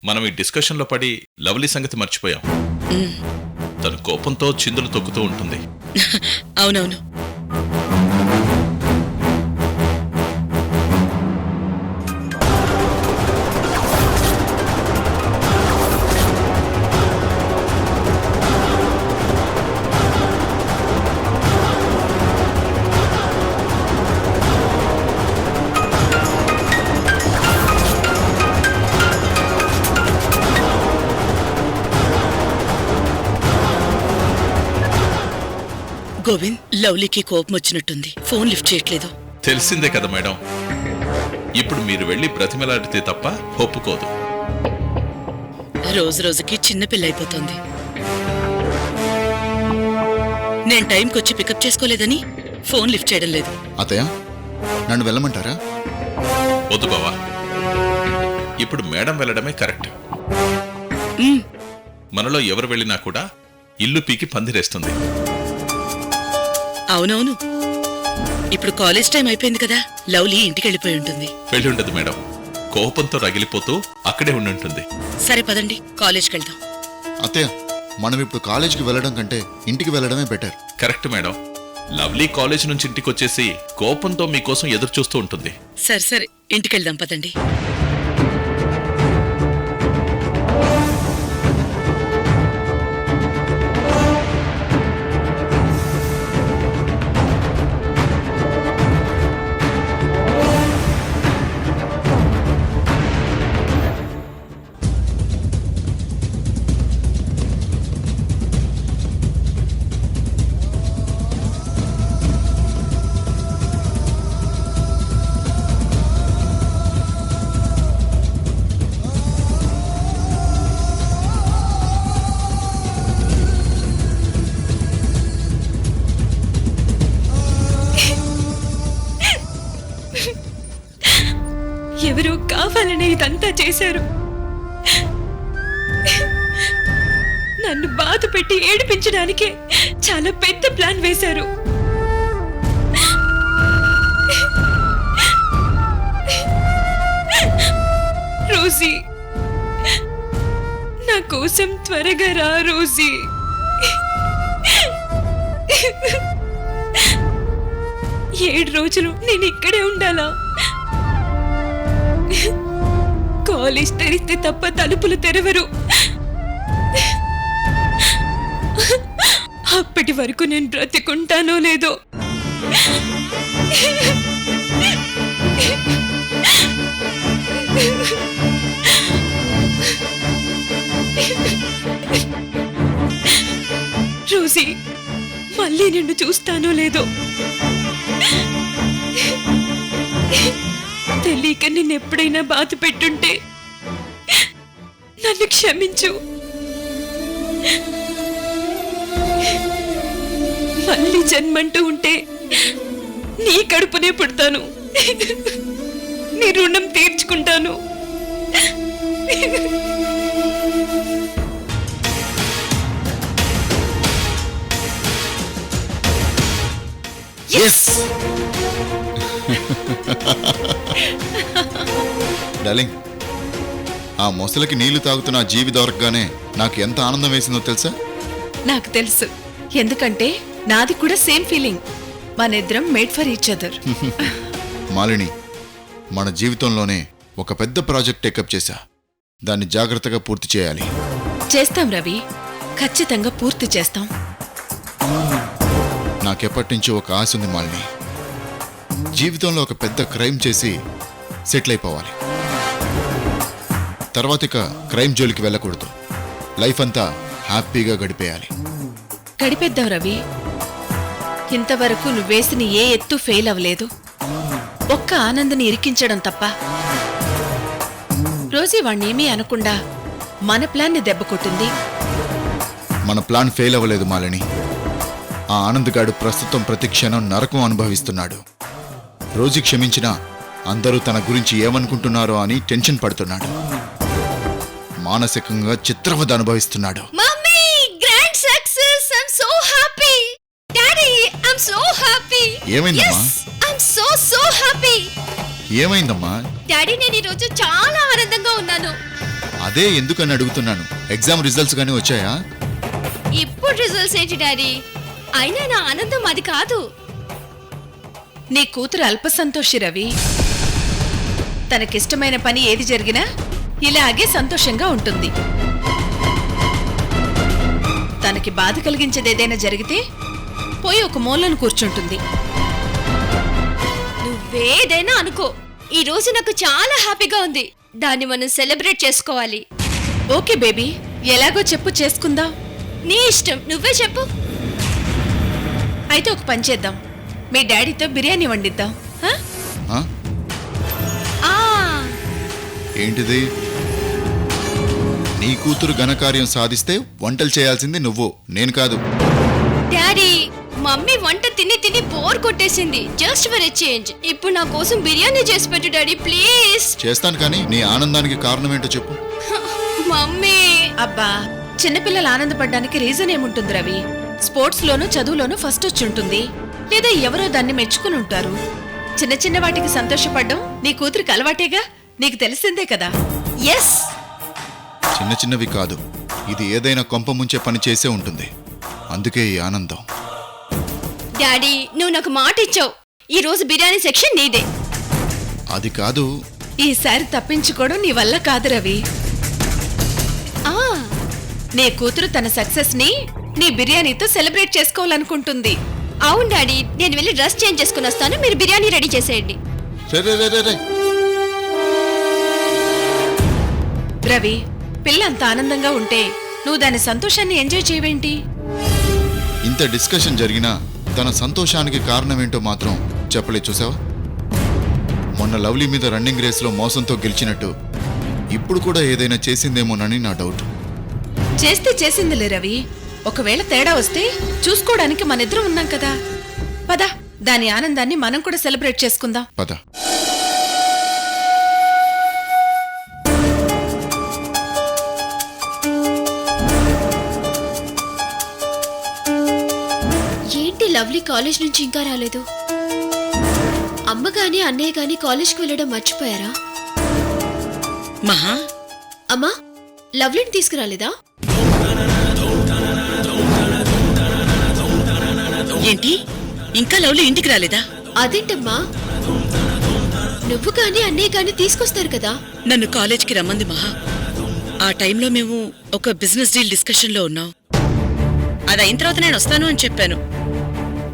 మనం ఈ డిస్కషన్లో పడి లవ్లీ సంగతి మర్చిపోయాం. తన కోపంతో చిందులు తొక్కుతూ ఉంటుంది. అవునవును. గోవింద్, లవ్లీకి కోపం వచ్చినట్టుంది. ఫోన్ లిఫ్ట్ చేయట్లేదు. తెలిసిందే కదా మేడం, ఇప్పుడు మీరు వెళ్ళి బ్రతిమలాడితే తప్ప ఒప్పుకోదు. రోజు రోజుకి చిన్నపిల్ల అయిపోతుంది. నేను టైంకొచ్చి పికప్ చేసుకోలేదని ఫోన్ లిఫ్ట్ చేయడం లేదు. అతయ్య, నన్ను వెళ్ళమంటారా? వద్దు బావా, ఇప్పుడు మేడం వెళ్ళడమే కరెక్ట్. మనలో ఎవరు వెళ్ళినా కూడా ఇల్లు పీకి పందిరేస్తుంది. అవునవును. ఇప్పుడు కాలేజ్ టైం అయిపోయింది కదా, లవ్లీ ఇంటికి వెళ్ళిపోయి ఉంటుంది. వెళ్ళి ఉండదు మేడం, కోపంతో రగిలిపోతూ అక్కడే ఉండుంటుంది. సరే పదండి, కాలేజ్కి వెళ్దాం. అత్తయ్య, మనం ఇప్పుడు కాలేజీకి వెళ్ళడం కంటే ఇంటికి వెళ్ళడమే better. Correct madam, lovely college నుంచి ఇంటికి వచ్చేసి కోపంతో మీకోసం ఎదురు చూస్తూ ఉంటుంది. సరే సరే, ఇంటికి వెళ్దాం పదండి. ఎవరో కావాలని ఇదంతా చేశారు. నన్ను బాధ పెట్టి ఏడిపించడానికే చాలా పెద్ద ప్లాన్ వేశారు. రోజీ, నా కోసం త్వరగా రా రోజీ. ఏడు రోజులు నేను ఇక్కడే ఉండాలా? కాలేజ్ తెరిస్తే తప్ప తలుపులు తెరవరు. అప్పటి వరకు నేను బ్రతికుంటానో లేదో. రోజీ, మళ్ళీ నిన్ను చూస్తానో లేదో. తెలియక నిన్నెప్పుడైనా బాధ పెట్టుంటే నన్ను క్షమించు. మళ్ళీ జన్మంటూ ఉంటే నీ కడుపునే పుడతాను. నీ రుణం తీర్చుకుంటాను. డార్లింగ్, ఆ మొసలికి నీళ్లు తాగుతున్న జీవి దొరకగానే నాకు ఎంత ఆనందం వేసిందో తెలుసా? నాకు తెలుసు, ఎందుకంటే నాది కూడా సేమ్ ఫీలింగ్. మనిద్దరం made for each other. Malini, మన జీవితంలోనే ఒక పెద్ద ప్రాజెక్ట్ టేకప్ చేశా. దాన్ని జాగ్రత్తగా పూర్తి చేయాలి. చేస్తాం రవి, ఖచ్చితంగా పూర్తి చేస్తాం. నాకెప్పటి నుంచో ఒక ఆశ ఉంది మాలిని. జీవితంలో ఒక పెద్ద క్రైమ్ చేసి సెటిల్ అయిపోవాలి. తర్వాత ఇక క్రైమ్ జోలికి వెళ్ళకూడదు. లైఫ్ అంతా హ్యాపీగా గడిపేయాలి. గడిపేద్దాం రవి. ఇంతవరకు నువ్వేసిన ఏ ఎత్తు ఫెయిల్ అవ్వలేదు. ఒక్క ఆనందని ఇరికించడం తప్ప. రోజీ వాణ్ణేమీ అనకుండా మన ప్లాన్ని దెబ్బకొట్టింది. మన ప్లాన్ ఫెయిల్ అవ్వలేదు మాలిని. ఆ ఆనందగాడు ప్రస్తుతం ప్రతి క్షణం నరకం అనుభవిస్తున్నాడు. రోజు క్షమించినా అందరూ తన గురించి ఏమనుకుంటున్నారో అని టెన్షన్ పడుతున్నాడు. మానసికంగా చిత్రవద అనుభవిస్తున్నాడు. Mummy, grand success! I am so happy. Daddy, I am so happy. ఏమైందమ్మా? I am so happy. ఏమైందమ్మా? డాడీ, నేను ఈ రోజు చాలా ఆనందంగా ఉన్నాను. అదే ఎందుకని అడుగుతున్నాను. ఎగ్జామ్ రిజల్ట్స్ కానీ వచ్చాయా? ఇప్పుడు రిజల్ట్స్ ఏంటి డాడీ? అయినా నా ఆనందం అది కాదు. నీ కూతురు అల్పసంతోషి రవి. తనకిష్టమైన పని ఏది జరిగినా ఇలాగే సంతోషంగా ఉంటుంది. తనకి బాధ కలిగించేదేదైనా జరిగితే పోయి ఒక మూలను కూర్చుంటుంది. నువ్వేదైనా అనుకో, ఈ రోజు నాకు చాలా హ్యాపీగా ఉంది. దాన్ని మనం సెలబ్రేట్ చేసుకోవాలి. ఓకే బేబీ, ఎలాగో చెప్పు, చేసుకుందాం. నీ ఇష్టం, నువ్వే చెప్పు. అయితే ఒక పని చేద్దాం, మీ డాడీతో బిర్యానీ వండిద్దాం. హా? ఆ? ఆ ఏంటిది? నీ కూతురు ఘనకార్యం సాధిస్తే వంటలు చేయాల్సింది నువ్వు, నేను కాదు. డాడీ, మమ్మీ వంట తిని తిని బోర్ కొట్టేసింది. జస్ట్ ఫర్ ఎ చేంజ్ ఇప్పుడు నా కోసం బిర్యానీ చేసి పెట్టు డాడీ, ప్లీజ్. చేస్తాను, కానీ నీ ఆనందానికి కారణం ఏంటో చెప్పు. మమ్మీ. అబ్బా, చిన్నపిల్లలు ఆనందపడ్డానికి రీజన్ ఏముంటుంది రవి? స్పోర్ట్స్ లోనూ చదువులోనూ ఫస్ట్ వచ్చి ఉంటుంది, లేదా ఎవరో దాన్ని మెచ్చుకుని ఉంటారు. చిన్న చిన్న వాటికి సంతోషపడ్డం నీ కూతురికి అలవాటేగా, నీకు తెలిసిందే కదా. ఎస్. చిన్న చిన్నవి కాదు, ఇది ఏదైనా కొంప ముంచే పని చేసే ఉంటుంది. అందుకే ఈ ఆనందం. డాడీ, నువ్వు నాకు మాట ఇచ్చావు, ఈ రోజు బిర్యానీ సెక్షన్ నీదే. అది కాదు. ఈసారి తప్పించుకోవడం నీ వల్ల కాదు రవి. ఆ నీ కూతురు తన సక్సెస్ ని నీ బిర్యానీతో సెలబ్రేట్ చేసుకోవాలనుకుంటుంది. అవును డాడీ, నేను వెళ్ళి డ్రెస్ చేంజ్ చేసుకుని వస్తాను, మీరు బిర్యానీ రెడీ చేసేయండి. రే రే రే రే రే. రవి, పిల్ల అంత ఆనందంగా ఉంటే నువ్వు దాని సంతోషాన్ని ఎంజాయ్ చేయవేంటి? ఇంత డిస్కషన్ జరిగినా తన సంతోషానికి కారణమేంటో మాత్రం చెప్పలే. చూసావా, మొన్న లవ్లీ మీద రన్నింగ్ రేస్లో మోసంతో గెలిచినట్టు ఇప్పుడు కూడా ఏదైనా చేసిందేమోనని నా డౌట్. చేస్తే చేసిందిలే రవి. ఒకవేళ తేడా వస్తే చూసుకోవడానికి మనిద్దరం ఉన్నాం కదా. పద, దాని ఆనందాన్ని మనం కూడా సెలబ్రేట్ చేసుకుందాం. పద. ఏంటి లవ్లీ కాలేజ్ నుంచి ఇంకా రాలేదు? అమ్మ గాని అన్నయ్య గాని కాలేజ్కి వెళ్ళడం మర్చిపోయారా? మహా, అమ్మా, లవ్లీని తీసుకురాలేదా? ఏంటి ఇంకా లవ్లీ ఇంటికి రాలేదా? అదేంటమ్మా, నువ్వు కానీ అన్నయ్య కానీ తీసుకొస్తారు కదా. నన్ను కాలేజ్కి రమ్మంది మహా. ఆ టైంలో మేము ఒక బిజినెస్ డీల్ డిస్కషన్లో ఉన్నాం. అది అయిన తర్వాత నేను వస్తాను అని చెప్పాను.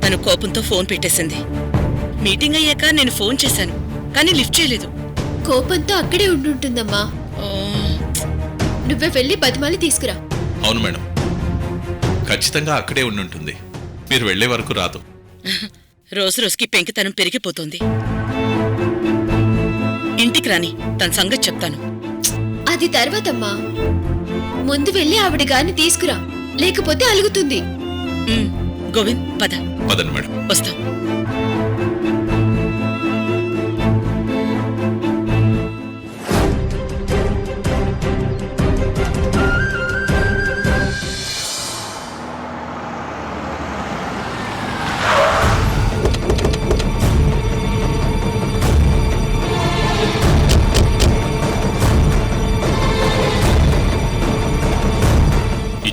తను కోపంతో ఫోన్ పెట్టేసింది. మీటింగ్ అయ్యాక నేను ఫోన్ చేశాను, కానీ లిఫ్ట్ చేయలేదు. కోపంతో అక్కడే ఉండుంటుందమ్మా. ఓ, నువ్వే వెళ్ళి బతిమాలి తీసుకురా. అవును మేడం, ఖచ్చితంగా అక్కడే ఉండుంటుంది. మీరు వెళ్లే వరకు రాదు. రోజు రోజుకి పెంకితనం పెరిగిపోతుంది. ఇంటికి రాని, తన సంగతి చెప్తాను. అది తర్వాతమ్మా, ముందు వెళ్ళి ఆవిడ గాని తీసుకురా, లేకపోతే అలుగుతుంది. గోవింద్, పద. పదండి మేడం. వస్తాం.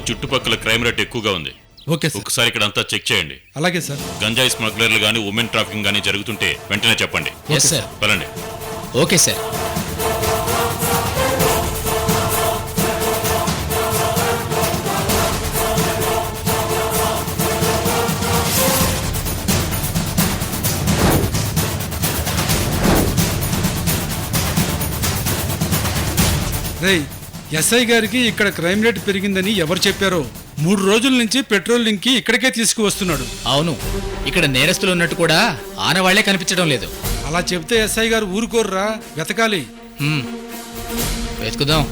చుట్టుపక్కల క్రైమ్ రేట్ ఎక్కువగా ఉంది. Okay sir. ఒకసారి ఇక్కడ అంతా చెక్ చేయండి. అలాగే సార్. గంజాయి స్మగ్లర్లు గానీ ఉమెన్ ట్రాఫికింగ్ గానీ జరుగుతుంటే వెంటనే చెప్పండి. Yes sir. వెళ్ళండి. Okay sir. రేయ్, ఎస్ఐ గారికి ఇక్కడ క్రైమ్ రేట్ పెరిగిందని ఎవరు చెప్పారో 3 రోజుల నుంచి పెట్రోల్ లింక్కి ఇక్కడికే తీసుకువస్తున్నాడు. అవును, ఇక్కడ నేరస్తులు ఉన్నట్టు కూడా ఆనవాళ్లే కనిపించడం లేదు. అలా చెప్తే ఎస్ఐ గారు ఊరుకోర్రా, వెతకాలి. వెతుకుదాం.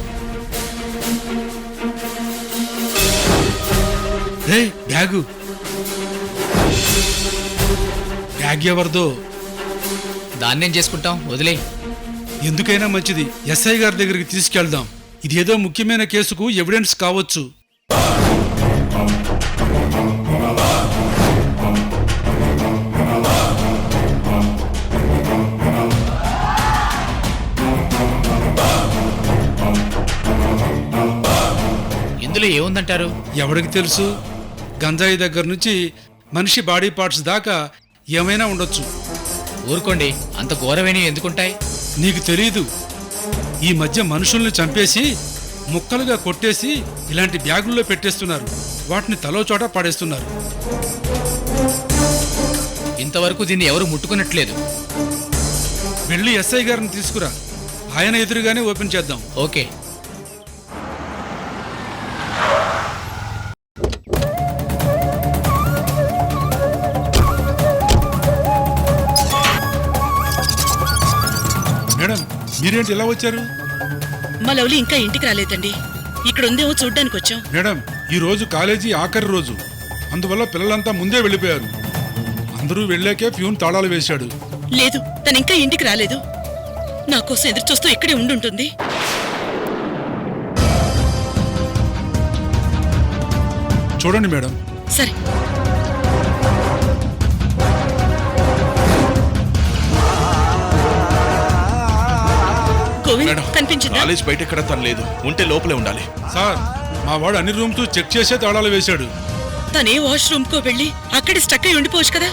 రే, బ్యాగ్ ఎవరిదో? దాన్నేం చేసుకుంటాం, వదిలే. ఎందుకైనా మంచిది ఎస్ఐ గారి దగ్గరికి తీసుకెళ్దాం. ఇదేదో ముఖ్యమైన కేసుకు ఎవిడెన్స్ కావచ్చు. ఏముందంటారు? ఎవరికి తెలుసు, గంజాయి దగ్గర నుంచి మనిషి బాడీ పార్ట్స్ దాకా ఏమైనా ఉండొచ్చు. ఊరుకోండి, అంత ఘోరమేని ఎందుకుంటాయి? నీకు తెలీదు, ఈ మధ్య మనుషుల్ని చంపేసి ముక్కలుగా కొట్టేసి ఇలాంటి బ్యాగుల్లో పెట్టేస్తున్నారు. వాటిని తలో చోట పడేస్తున్నారు. ఇంతవరకు దీన్ని ఎవరు ముట్టుకున్నట్లేదు. వెళ్ళి ఎస్ఐ గారిని తీసుకురా, ఆయన ఎదురుగానే ఓపెన్ చేద్దాం. ఓకే. మేడం, మీరేంటి ఇలా వచ్చారు? మా లవ్లీ ఇంకా ఇంటికి రాలేదండి. ఇక్కడ ఉందేమో చూడ్డానికి వచ్చాం. మేడం, ఈ రోజు కాలేజీ ఆఖరి రోజు, అందువల్ల పిల్లలంతా ముందే వెళ్ళిపోయారు. అందరూ వెళ్ళాకే ప్యూన్ తాళాలు వేశాడు. లేదు, తను ఇంకా ఇంటికి రాలేదు. నా కోసం ఎదురు చూస్తూ ఇక్కడే ఉండుంటుంది. చూడండి మేడం. సరే. గోవింద్ మేడం, కనిపించిందా? కాలేజ్ బయట ఎక్కడ తను లేదు. ఉంటే లోపలే ఉండాలి. సార్, మా వాడు అన్ని రూమ్స్ చెక్ చేసే తాళాలు వేశాడు. తనే వాష్రూమ్ కో వెళ్ళి అక్కడే స్టక్ అయి ఉండిపోవచ్చు కదా.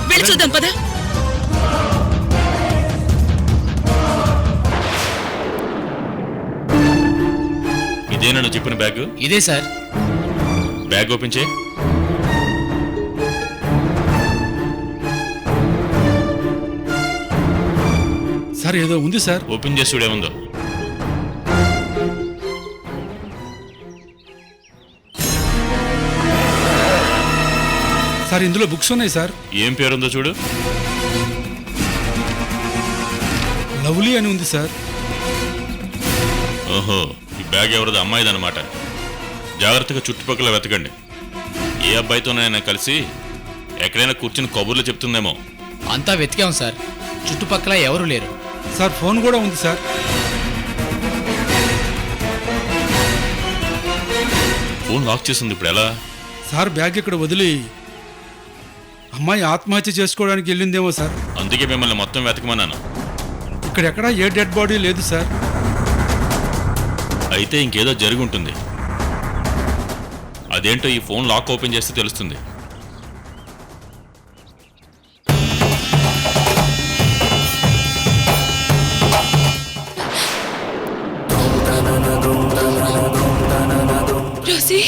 వెళ్ళి చూద్దాం పదా. ఇదేనా నువ్వు చెప్పిన బ్యాగ్? ఇదే సార్. బ్యాగ్ ఓపెన్ చేయి. సార్, ఏదో ఉంది సార్. ఓపెన్ చేసి చూడేముందో. సార్, ఇందులో బుక్స్ ఉన్నాయి సార్. ఏం పేరుందో చూడు. లవ్లీ అని ఉంది సార్. ఓహో, ఈ బ్యాగ్ ఎవరిదో అమ్మాయిదన్నమాట. జాగ్రత్తగా చుట్టుపక్కల వెతకండి. ఏ అబ్బాయితోనైనా కలిసి ఎక్కడైనా కూర్చుని కబుర్లు చెప్తుందేమో. అంతా వెతికాం సార్, చుట్టుపక్కల ఎవరు లేరు. సార్, ఫోన్ కూడా ఉంది సార్. ఫోన్ లాక్ చేసింది. ఇప్పుడు ఎలా? సార్, బ్యాగ్ ఇక్కడ వదిలి అమ్మాయి ఆత్మహత్య చేసుకోవడానికి వెళ్ళిందేమో సార్. అందుకే మిమ్మల్ని మొత్తం వెతకమన్నాను. ఇక్కడెక్కడా ఏ డెడ్ బాడీ లేదు సార్. అయితే ఇంకేదో జరిగి ఉంటుంది. అదేంటో ఈ ఫోన్ లాక్ ఓపెన్ చేస్తే తెలుస్తుంది. Rosie,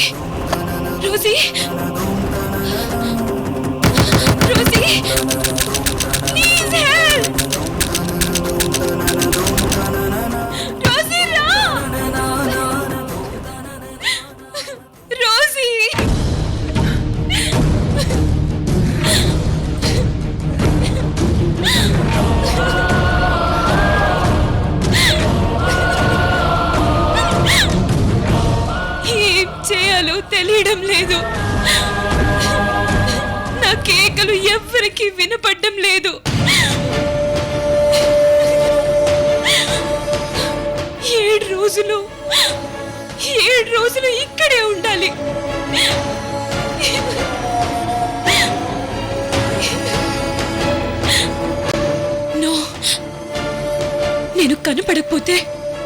Rosie, Rosie, please help. Rosie, రా. రోసీ. ఏం చేయాలో తెలియడం లేదు. నా కేకలు ఎవ్వరికీ వినపడ్డం లేదు. 7 రోజులు ఇక్కడే ఉండాలి. నో, నేను కనపడకపోతే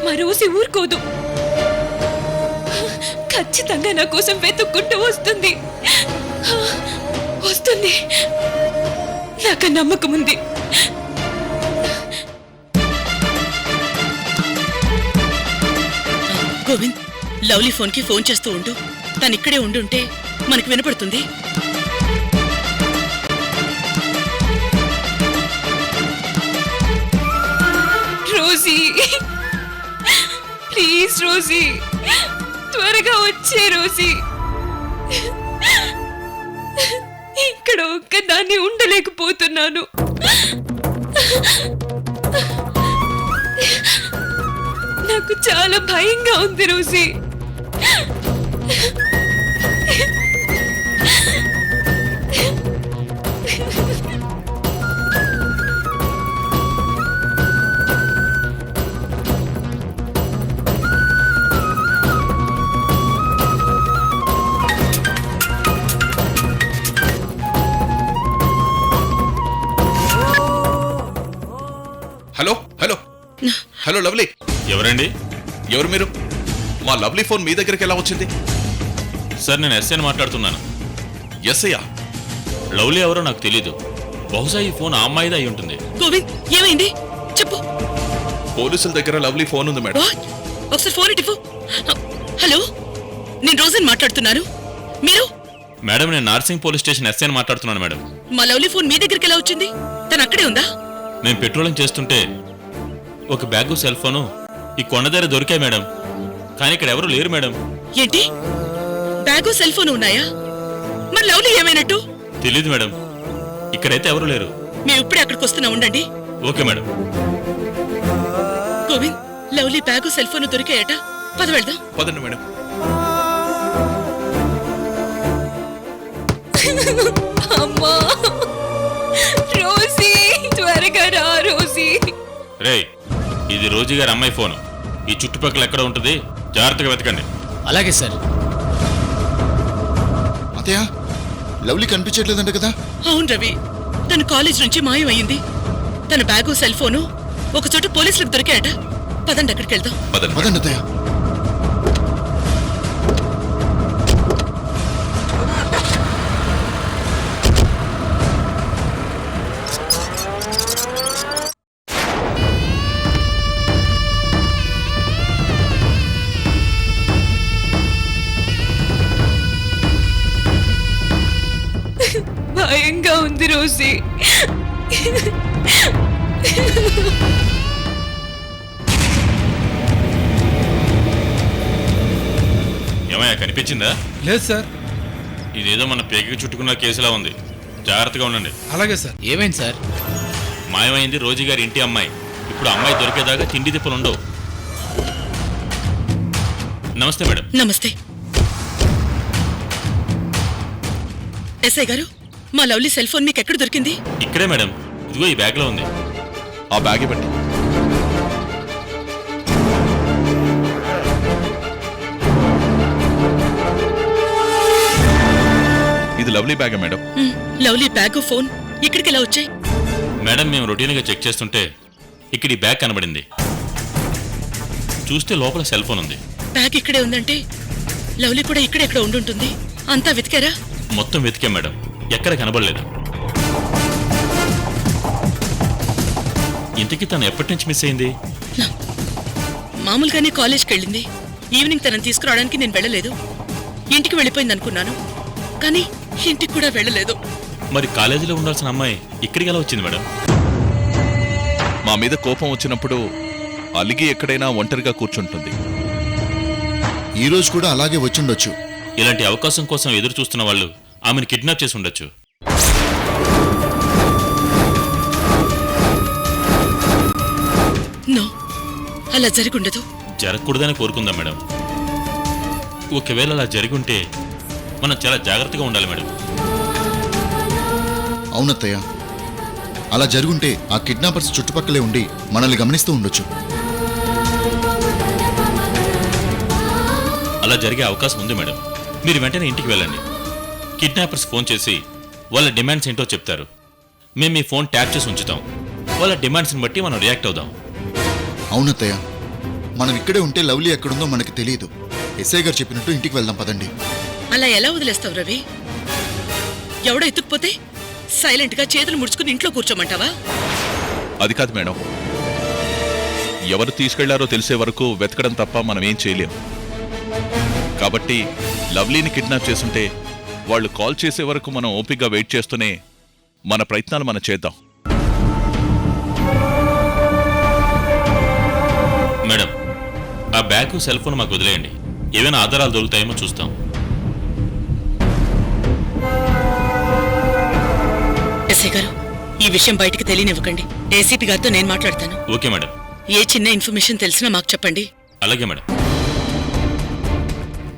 మా రోజు ఊరుకోదు. ఖచ్చితంగా నా కోసం వెతుక్కుంటూ వస్తుంది. వస్తుంది, నాకు నమ్మకం ఉంది. గోవింద్, లవ్లీ ఫోన్ కి ఫోన్ చేస్తూ ఉండు. తను ఇక్కడే ఉండుంటే మనకు వినపడుతుంది. రోజీ, ప్లీజ్ రోజీ, త్వరగా వచ్చే రోజీ. ఇక్కడ ఒక్కదాన్ని ఉండలేకపోతున్నాను. నాకు చాలా భయంగా ఉంది Rosie. Hello hello hello lovely. ఎవరండి? ఎవరు మీరు? మా లవ్లీ ఫోన్ మీ దగ్గరికి ఎలా వచ్చింది? సార్ నేను ఎస్ఐని మాట్లాడుతున్నాను. ఎస్ఐయా? లవ్లీ ఎవరో నాకు తెలీదు. బహుశా ఈ ఫోన్ ఆ అమ్మాయిదే అయి ఉంటుంది. గోవింద్ ఏమైంది చెప్పు. పోలీసుల దగ్గర లవ్లీ ఫోన్ ఉంది మేడం. వాట్? ఒకసారి ఫోన్ ఇటు. హలో, నేను రోజన్ మాట్లాడుతున్నాను. మీరు? మేడం నేను నార్సింగ్ పోలీస్ స్టేషన్ ఎస్ఐని మాట్లాడుతున్నాను మేడం. మా లవ్లీ ఫోన్ మీ దగ్గరికి ఎలా వచ్చింది? తను అక్కడే ఉందా? నేను పెట్రోలింగ్ చేస్తుంటే ఒక బ్యాగు సెల్ ఫోను ఈ కొండ దగ్గర దొరికాయి మేడం. కానీ ఇక్కడ ఎవరు లేరు మేడం. ఏంటి, బ్యాగు సెల్ ఫోన్ ఉన్నాయా? మరి లవ్లీ ఏమైనట్టు? తెలీదు మేడం, ఇక్కడైతే ఎవరు లేరు. మేము ఇప్పుడే అక్కడికి వస్తున్నా, ఉండండి. Okay madam. Govind, lovely bag cell phone దొరికాయట, పద వెళ్దాం. పదండి మేడం. అమ్మా రోజీ, త్వరగా రా రోజీ. రేయ్, ఇది రోజీ గారి అమ్మాయి ఫోను. ఈ చుట్టుపక్కల ఎక్కడ ఉంటుంది, జాగ్రత్తగా వెతకండి. అలాగే సార్. అతయ్య, లవ్లీ కనిపించట్లేదంట కదా? అవును రవి, తను కాలేజ్ నుంచి మాయమైంది. తన బ్యాగు సెల్ ఫోను ఒక చోట పోలీసులకు దొరికాయట. పదండి అక్కడికి వెళ్దాం. పదండి. పదండి అతయ్య. భయంగా ఉంది రోజీ. ఏమయ్యా, కనిపించిందా? లేదు సార్. ఇదేదో మన పేకకి చుట్టుకున్న కేసులా ఉంది. జాగ్రత్తగా ఉండండి. అలాగే సార్. ఏమైంది సార్? మాయమైంది రోజీ గారి ఇంటి అమ్మాయి. ఇప్పుడు అమ్మాయి దొరికేదాకా తిండి తిప్పలు ఉండవు. నమస్తే మేడం. నమస్తే. ఎస్ఐ గారు, మా లవ్లీ సెల్ ఫోన్ మీకు ఎక్కడ దొరికింది? ఇక్కడే మేడం, ఇదిగో ఈ బ్యాగ్ లో ఉంది. ఆ బ్యాగ్ ఇవ్వండి. ఇది lovely bag madam. Lovely bag phone ఇక్కడికి ఎలా వచ్చాయి? మేడం మేము రొటీన్గా చెక్ చేస్తుంటే ఇక్కడ ఈ బ్యాగ్ కనబడింది. చూస్తే లోపల సెల్ ఫోన్ ఉంది. బ్యాగ్ ఇక్కడే ఉందంటే లవ్లీ కూడా ఇక్కడెక్కడ ఉండుంటుంది. అంతా వెతికారా? మొత్తం వెతికాం మేడం, ఎక్కడ కనబడలేదు. ఇంతకీ తను ఎప్పటి నుంచి మిస్ అయింది? మామూలుగానే కాలేజ్కి వెళ్ళింది. ఈవినింగ్ తనని తీసుకురావడానికి నేను వెళ్ళలేదు. ఇంటికి వెళ్ళిపోయింది అనుకున్నాను, కానీ ఇంటికి కూడా వెళ్ళలేదు. మరి కాలేజీలో ఉండాల్సిన అమ్మాయి ఇక్కడికి ఎలా వచ్చింది మేడం? మా మీద కోపం వచ్చినప్పుడు అలిగి ఎక్కడైనా ఒంటరిగా కూర్చుంటుంది. ఈ రోజు కూడా అలాగే వచ్చిండొచ్చు. ఇలాంటి అవకాశం కోసం ఎదురు చూస్తున్న వాళ్ళు ఆమెను కిడ్నాప్ చేసి ఉండొచ్చు. నో, అలా జరుగుండదు. జరగకూడదని కోరుకుందాం మేడం. ఒకవేళ అలా జరిగి ఉంటే మనం చాలా జాగ్రత్తగా ఉండాలి మేడం. అవునత్తయ్య, అలా జరుగుంటే ఆ కిడ్నాపర్స్ చుట్టుపక్కలే ఉండి మనల్ని గమనిస్తూ ఉండొచ్చు. అలా జరిగే అవకాశం ఉంది మేడం. మీరు వెంటనే ఇంటికి వెళ్ళండి. కిడ్నాపర్స్ ఫోన్ చేసి వాళ్ళ డిమాండ్స్ ఏంటో చెప్తారు. మేము మీ ఫోన్ ట్యాప్ చేసి ఉంచుతాం. వాళ్ళ డిమాండ్స్ని బట్టి మనం రియాక్ట్ అవుదాం. అవునత్తయ్య, మనం ఇక్కడే ఉంటే లవ్లీ ఎక్కడుందో మనకి తెలియదు. ఎస్ఐ గారు చెప్పినట్టు ఇంటికి వెళ్దాం, పదండి. అలా ఎలా వదిలేస్తావు రవి? ఎవడో ఎత్తుకుపోతే సైలెంట్ గా చేతులు ముడుచుకుని ఇంట్లో కూర్చోమంటావా? అది కాదు మేడం, ఎవరు తీసుకెళ్లారో తెలిసే వరకు వెతకడం తప్ప మనం ఏం చేయలేం. కాబట్టి లవ్లీని కిడ్నాప్ చేసుంటే వాళ్ళు కాల్ చేసే వరకు మనం ఓపికగా వెయిట్ చేస్తూనే మన ప్రయత్నాలు మనం చేద్దాం. మేడం, ఆ బ్యాగ్ సెల్ ఫోన్ మాకు వదిలేయండి. ఏవైనా ఆధారాలు దొరుకుతాయేమో చూస్తాం. ఎస్ఐ గారు, ఈ విషయం బయటికి తెలియనివ్వకండి. ఏసీపీ గారితో నేను మాట్లాడతాను. Okay madam. ఏ చిన్న ఇన్ఫర్మేషన్ తెలిసినా మాకు చెప్పండి. అలాగే మేడం.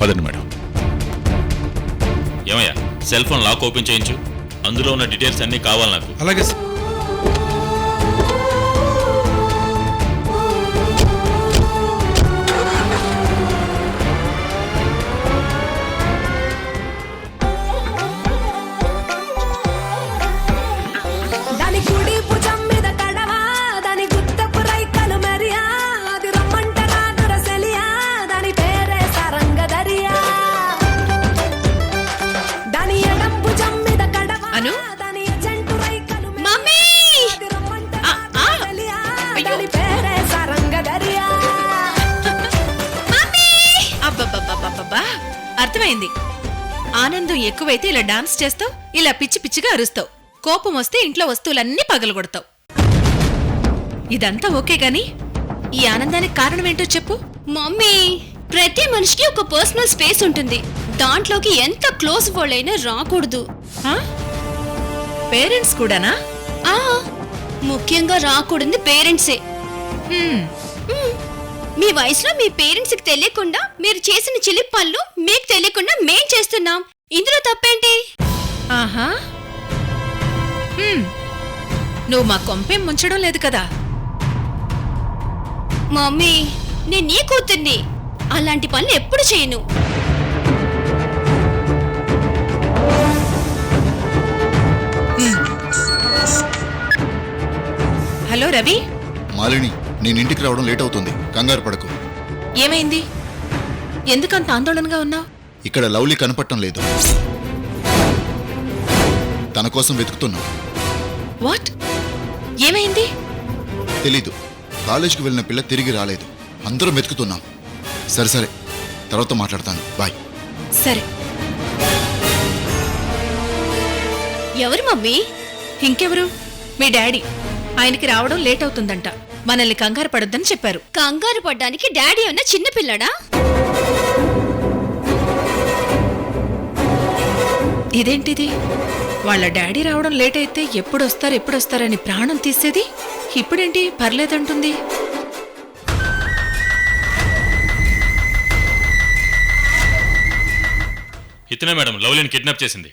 పదండి మేడం. ఏమయ్యా, సెల్ ఫోన్ లాక్ ఓపెన్ చేయించు. అందులో ఉన్న డీటెయిల్స్ అన్నీ కావాలి నాకు. అలాగే సార్. దాని కుడి భుజం మీద కడవా, దాని గుత్తపు రైకలు మరియా, అది రమ్మంట రాదుర సెలియా, దాని పేరే సరంగ దరియా. तेरे सारंग दरिया అబ్బబ్బబ్బబ్బబ్బా అర్థమైంది. ఆనందం ఎక్కువైతే ఇలా డాన్స్ చేస్తావు, ఇలా పిచ్చి పిచ్చిగా అరుస్తావు, కోపం వస్తే ఇంట్లో వస్తువులన్నీ పగలగొడతావు. ఇదంతా ఓకే గాని ఈ ఆనందానికి కారణమేంటో చెప్పు. మమ్మీ, ప్రతి మనిషికి ఒక పర్సనల్ స్పేస్ ఉంటుంది. దాంట్లోకి ఎంత క్లోజ్ వాళ్ళైనా రాకూడదు. పేరెంట్స్ కూడానా? ఆ ముఖ్యంగా రాకూడదు పేరెంట్సే. హ్మ్. మీ వయసులో మీ పేరెంట్స్ కి తెలియకుండా మీరు చేసిన చిలి పనులు మీకు తెలియకుండా మేం చేస్తున్నాం. ఇందులో తప్పేంటి? ఆహా. హ్మ్. నువ్వు మా కొంపేం ముంచడం లేదు కదా? మమ్మీ, నేను నీ కూతుర్ని. అలాంటి పనులు ఎప్పుడు చేయను. హలో రవి, మాలిని, నేను ఇంటికి రావడం లేట్ అవుతుంది, కంగారు పడకు. ఏమైంది? ఎందుకంత ఆందోళనగా ఉన్నావు? ఇక్కడ లవ్లీ కనపడటం లేదు. తన కోసం వెతుకుతున్నాం. వాట్? ఏమైంది? తెలీదు. కాలేజీకి వెళ్ళిన పిల్ల తిరిగి రాలేదు. అందరం వెతుకుతున్నాం. సరే సరే, తర్వాత మాట్లాడతాను. బాయ్. సరే. ఎవరు మమ్మీ? ఇంకెవరు? మీ డాడీ. ఆయనకి రావడం లేట్ అవుతుందంట. మనల్ని కంగారు పడొద్దని చెప్పారు. కంగారు పడ్డానికి డాడీ అన్న చిన్న పిల్లడా? ఇదేంటిది? వాళ్ళ డాడీ రావడం లేట్ అయితే ఎప్పుడొస్తారని ప్రాణం తీసేది ఇప్పుడేంటి పర్లేదంటుంది? ఇతనే మేడం లవ్లీని కిడ్నాప్ చేసింది.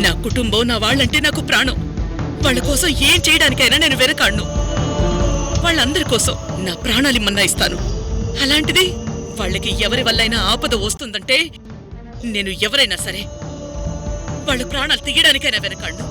నా కుటుంబం, నా వాళ్ళంటే నాకు ప్రాణం. వాళ్ళ కోసం ఏం చేయడానికైనా నేను వెనకాడ్ను. వాళ్ళందరి కోసం నా ప్రాణాలిమ్మన్నా ఇస్తాను. అలాంటిది వాళ్ళకి ఎవరి వల్లైనా ఆపద వస్తుందంటే నేను ఎవరైనా సరే వాళ్ళ ప్రాణాలు తీయడానికైనా వెనకాడ్ను.